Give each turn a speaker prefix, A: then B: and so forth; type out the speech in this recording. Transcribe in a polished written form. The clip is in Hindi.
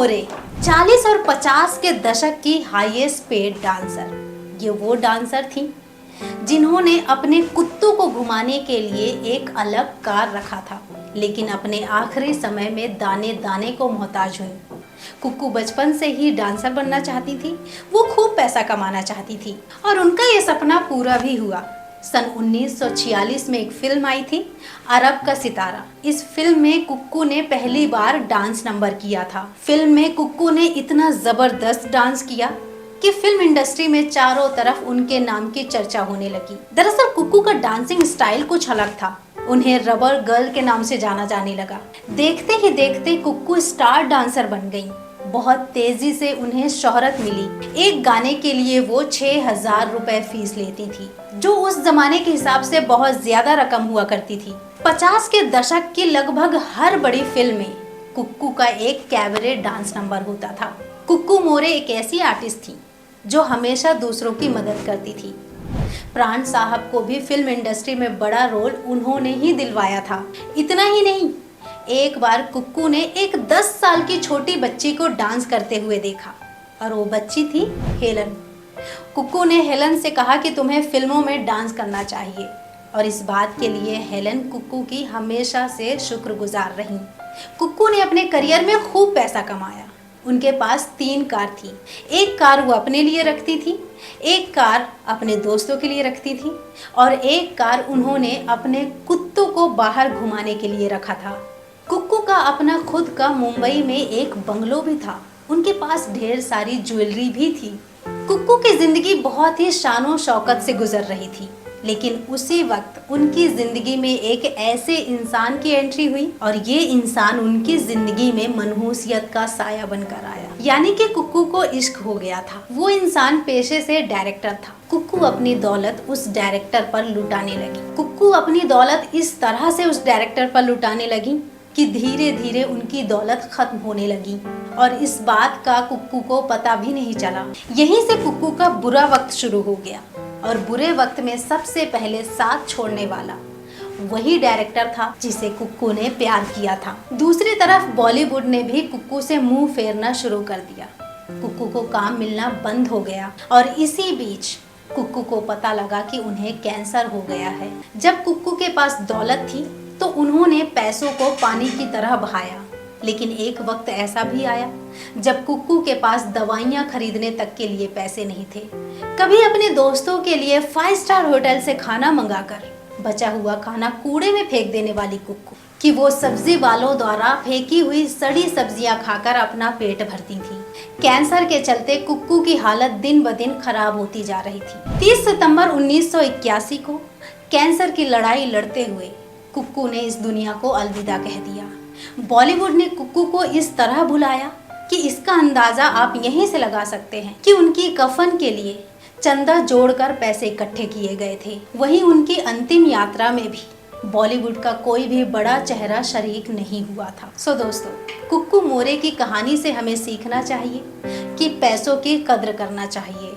A: मोरे 40 और 50 के दशक की हाईएस्ट पेड डांसर। ये वो डांसर थी जिन्होंने अपने कुत्तों को घुमाने के लिए एक अलग कार रखा था, लेकिन अपने आखिरी समय में दाने दाने को मोहताज हुई। कुक्कू बचपन से ही डांसर बनना चाहती थी। वो खूब पैसा कमाना चाहती थी और उनका ये सपना पूरा भी हुआ। सन 1946 में एक फिल्म आई थी, अरब का सितारा। इस फिल्म में कुक्कू ने पहली बार डांस नंबर किया था। फिल्म में कुक्कू ने इतना जबरदस्त डांस किया कि फिल्म इंडस्ट्री में चारों तरफ उनके नाम की चर्चा होने लगी। दरअसल कुक्कू का डांसिंग स्टाइल कुछ अलग था। उन्हें रबर गर्ल के नाम से जाना जाने लगा। देखते ही देखते कुक्कू स्टार डांसर बन गईं। बहुत तेजी से उन्हें शोहरत मिली। एक गाने के लिए वो 6,000 रुपए फीस लेती थी, जो उस जमाने के हिसाब से बहुत ज्यादा रकम हुआ करती थी। 50 के दशक की लगभग हर बड़ी फिल्म में कुक्कू का एक कैबरे डांस नंबर होता था। कुक्कू मोरे एक ऐसी आर्टिस्ट थी जो हमेशा दूसरों की मदद करती थी। प्राण साहब को भी फिल्म इंडस्ट्री में बड़ा रोल उन्होंने ही दिलवाया था। इतना ही नहीं, एक बार कुक्कू ने एक 10 साल की छोटी बच्ची को डांस करते हुए देखा और वो बच्ची थी हेलन। कुक्कू ने हेलन से कहा कि तुम्हें फिल्मों में डांस करना चाहिए, और इस बात के लिए हेलन कुक्कू की हमेशा से शुक्रगुजार रही। कुक्कू ने अपने करियर में खूब पैसा कमाया। उनके पास 3 कार थी। एक कार वो अपने लिए रखती थी, एक कार अपने दोस्तों के लिए रखती थी और एक कार उन्होंने अपने कुत्तों को बाहर घुमाने के लिए रखा था। कुक्कू का अपना खुद का मुंबई में एक बंगलो भी था। उनके पास ढेर सारी ज्वेलरी भी थी। कुक्कू की जिंदगी बहुत ही शानो शौकत से गुजर रही थी, लेकिन उसी वक्त उनकी जिंदगी में एक ऐसे इंसान की एंट्री हुई और ये इंसान उनकी जिंदगी में मनहूसियत का साया बनकर आया। यानी कि कुक्कू को इश्क हो गया था। वो इंसान पेशे से डायरेक्टर था। कुक्कू अपनी दौलत उस डायरेक्टर पर लुटाने लगी। कुक्कू अपनी दौलत इस तरह से उस डायरेक्टर पर लुटाने लगी कि धीरे धीरे उनकी दौलत खत्म होने लगी और इस बात का कुक्कू को पता भी नहीं चला। यहीं से कुक्कू का बुरा वक्त शुरू हो गया और बुरे वक्त में सबसे पहले साथ छोड़ने वाला वही डायरेक्टर था जिसे कुक्कू ने प्यार किया था। दूसरी तरफ बॉलीवुड ने भी कुक्कू से मुंह फेरना शुरू कर दिया। कुक्कू को काम मिलना बंद हो गया और इसी बीच कुक्कू को पता लगा कि उन्हें कैंसर हो गया है। जब कुक्कू के पास दौलत थी तो उन्होंने पैसों को पानी की तरह बहाया, लेकिन एक वक्त ऐसा भी आया जब कुक्कू के पास दवाइयाँ खरीदने तक के लिए पैसे नहीं थे। कभी अपने दोस्तों के लिए 5 स्टार होटल से खाना मंगाकर बचा हुआ खाना कूड़े में फेंक देने वाली कुक्कू कि वो सब्जी वालों द्वारा फेंकी हुई सड़ी सब्जियां खाकर अपना पेट भरती थी। कैंसर के चलते कुक्कू की हालत दिन ब दिन खराब होती जा रही थी। 30 सितंबर 1981 को कैंसर की लड़ाई लड़ते हुए कुक्कू ने इस दुनिया को अलविदा कह दिया। बॉलीवुड ने कुक्कू को इस तरह भुलाया कि इसका अंदाजा आप यहीं से लगा सकते हैं कि उनकी कफन के लिए चंदा जोड़कर पैसे इकट्ठे किए गए थे। वहीं उनकी अंतिम यात्रा में भी बॉलीवुड का कोई भी बड़ा चेहरा शरीक नहीं हुआ था। सो दोस्तों, कुक्कू मोरे की कहानी से हमें सीखना चाहिए कि पैसों की कद्र करना चाहिए।